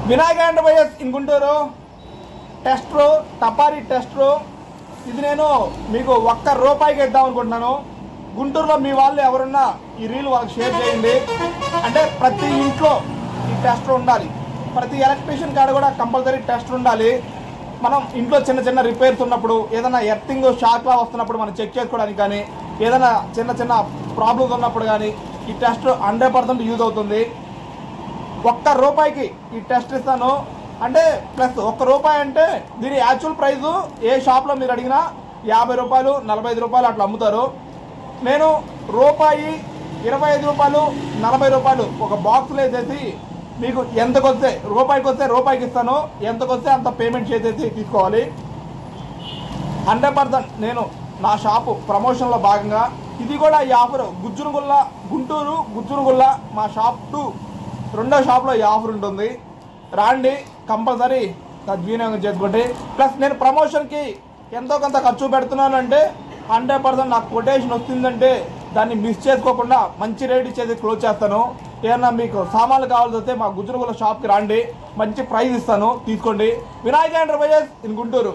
Vinayaka enterprises in Guntur tester టపారీ tester. ఇది నేను మీకు ₹1 ఇద్దాం అనుకుంటున్నాను. గుంటూరులో మీ వాళ్ళు ఎవరున్నా ఈ రీల్ వాళ్ళకి షేర్ చేయండి. అంటే ప్రతి ఇంట్లో ఈ టెస్టర్ ఉండాలి. ప్రతి ఎలక్ట్రీషియన్ కాడ కూడా కంపల్సరీ టెస్టర్ ఉండాలి. మనం ఇంట్లో చిన్న చిన్న రిపేర్స్ ఉన్నప్పుడు, ఏదైనా ఎర్తింగ్ షాక్లా వస్తున్నప్పుడు మనం చెక్ చేసుకోవడానికి కానీ, ఏదైనా చిన్న చిన్న ప్రాబ్లమ్స్ ఉన్నప్పుడు కానీ ఈ టెస్ట్ 100% యూజ్ అవుతుంది. ₹1 ఈ టెస్ట్ ఇస్తాను. అంటే ప్లస్ ₹1 అంటే దీని యాక్చువల్ ప్రైజు ఏ షాప్లో మీరు అడిగినా ₹50, ₹45 అట్లా అమ్ముతారు. నేను ₹1, ₹25, ₹40 ఒక బాక్స్లో వేసేసి మీకు ఎంతకొస్తే ₹1 ఇస్తాను. ఎంతకొస్తే అంత పేమెంట్ చేసేసి తీసుకోవాలి. 100% నేను నా షాపు ప్రమోషన్లో భాగంగా ఇది కూడా ఈ ఆఫర్ గుంటూరు గుజ్జునుగుల్ల మా షాప్ 2 రెండో షాప్లో ఈ ఆఫర్ ఉంటుంది. రాండి, కంపల్సరీ సద్వినియోగం చేసుకోండి. ప్లస్ నేను ప్రమోషన్కి ఎంతో కొంత ఖర్చు పెడుతున్నానంటే 100% నాకు కొటేషన్ వస్తుందంటే దాన్ని మిస్ చేసుకోకుండా మంచి రేట్ ఇచ్చేది క్లోజ్ చేస్తాను. ఏమన్నా మీకు సామాన్లు కావాల్సి వస్తే మా గుజ్జునుగుల్ల షాప్కి రండి, మంచి ప్రైస్ ఇస్తాను, తీసుకోండి. Vinayaka enterprises in Guntur.